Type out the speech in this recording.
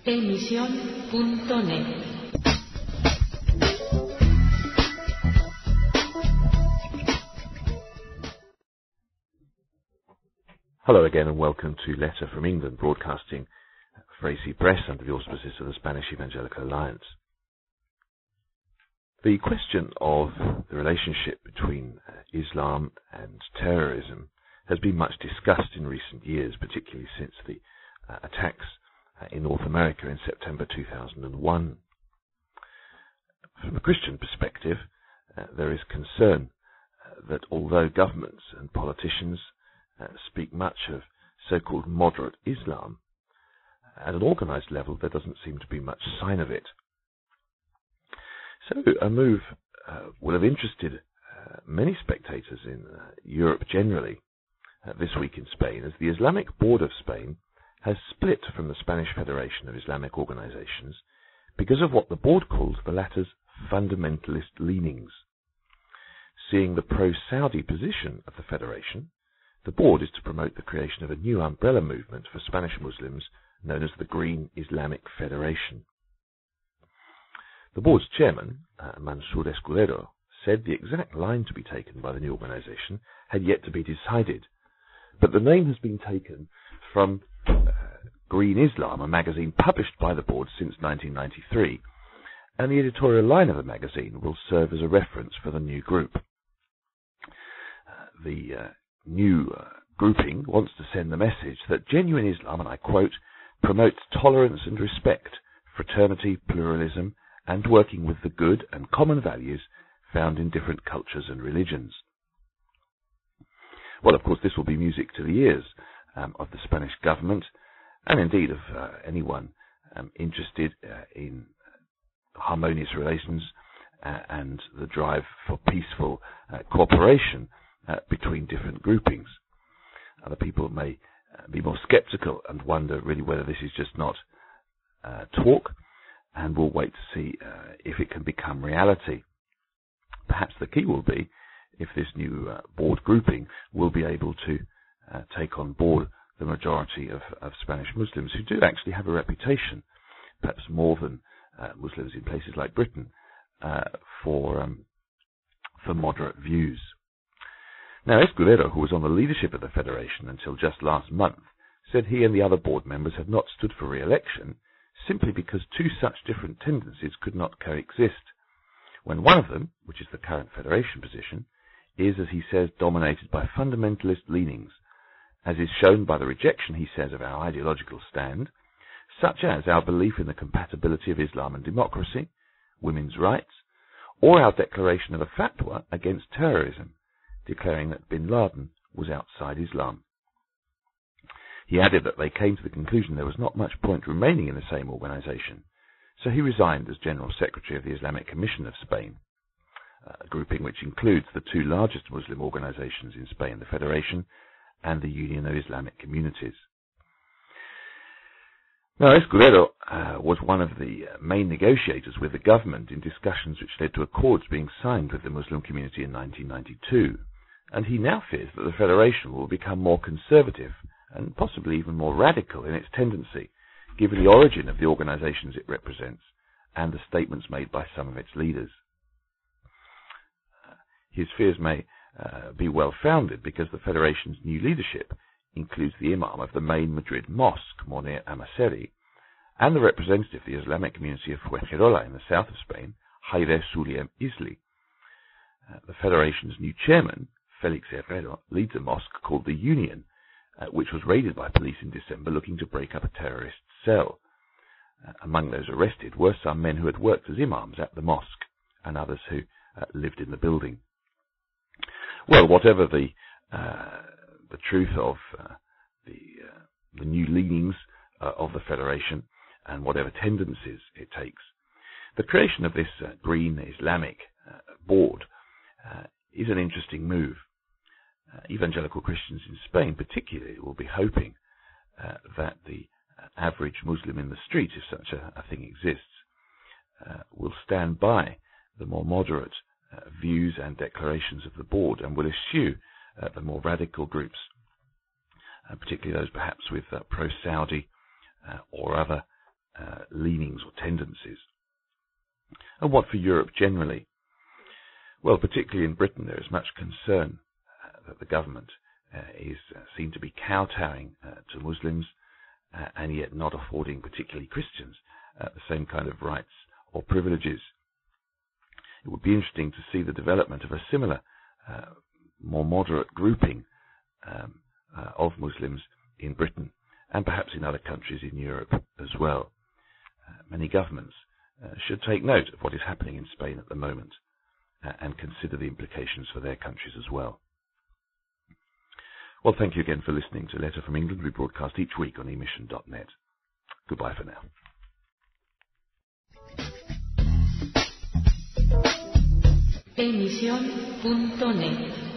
Emisión.net. Hello again and welcome to Letter from England, broadcasting for AC Press under the auspices of the Spanish Evangelical Alliance. The question of the relationship between Islam and terrorism has been much discussed in recent years, particularly since the attacks in North America in September 2001. From a Christian perspective, there is concern that although governments and politicians speak much of so-called moderate Islam, at an organized level there doesn't seem to be much sign of it. So a move will have interested many spectators in Europe generally this week in Spain, as the Islamic Board of Spain has split from the Spanish Federation of Islamic Organizations because of what the board calls the latter's fundamentalist leanings. Seeing the pro-Saudi position of the federation, the board is to promote the creation of a new umbrella movement for Spanish Muslims known as the Green Islamic Federation. The board's chairman, Mansour Escudero, said the exact line to be taken by the new organization had yet to be decided, but the name has been taken from Green Islam, a magazine published by the board since 1993, and the editorial line of the magazine will serve as a reference for the new group. The new grouping wants to send the message that genuine Islam, and I quote, promotes tolerance and respect, fraternity, pluralism, and working with the good and common values found in different cultures and religions. Well, of course, this will be music to the ears of the Spanish government, and indeed of anyone interested in harmonious relations and the drive for peaceful cooperation between different groupings. Other people may be more sceptical and wonder really whether this is just not talk, and we'll wait to see if it can become reality. Perhaps the key will be if this new board grouping will be able to take on board the majority of Spanish Muslims who do actually have a reputation, perhaps more than Muslims in places like Britain, for moderate views. Now, Escudero, who was on the leadership of the Federation until just last month, said he and the other board members had not stood for re-election simply because two such different tendencies could not coexist, when one of them, which is the current Federation position, is, as he says, dominated by fundamentalist leanings, as is shown by the rejection, he says, of our ideological stand, such as our belief in the compatibility of Islam and democracy, women's rights, or our declaration of a fatwa against terrorism, declaring that bin Laden was outside Islam. He added that they came to the conclusion there was not much point remaining in the same organization, so he resigned as General Secretary of the Islamic Commission of Spain, a grouping which includes the two largest Muslim organizations in Spain, the Federation and the Union of Islamic Communities. Now, Escudero was one of the main negotiators with the government in discussions which led to accords being signed with the Muslim community in 1992, and he now fears that the Federation will become more conservative and possibly even more radical in its tendency, given the origin of the organizations it represents and the statements made by some of its leaders. His fears may be well founded because the Federation's new leadership includes the Imam of the main Madrid mosque, Moner Amaseri, and the representative of the Islamic community of Fuengirola in the south of Spain, Jaire Suliem Isli. The Federation's new chairman, Felix Herrero, leads a mosque called the Union, which was raided by police in December looking to break up a terrorist cell. Among those arrested were some men who had worked as imams at the mosque and others who lived in the building. Well, whatever the truth of the new leanings of the Federation and whatever tendencies it takes, the creation of this Green Islamic Board is an interesting move. Evangelical Christians in Spain particularly will be hoping that the average Muslim in the street, if such a thing exists, will stand by the more moderate views and declarations of the board and will eschew the more radical groups particularly those perhaps with pro-Saudi or other leanings or tendencies. And what for Europe generally? Well, particularly in Britain, there is much concern that the government is seen to be kowtowing to Muslims and yet not affording particularly Christians the same kind of rights or privileges. It would be interesting to see the development of a similar, more moderate grouping of Muslims in Britain and perhaps in other countries in Europe as well. Many governments should take note of what is happening in Spain at the moment and consider the implications for their countries as well. Well, thank you again for listening to Letter from England. We broadcast each week on emission.net. Goodbye for now. Emisión.net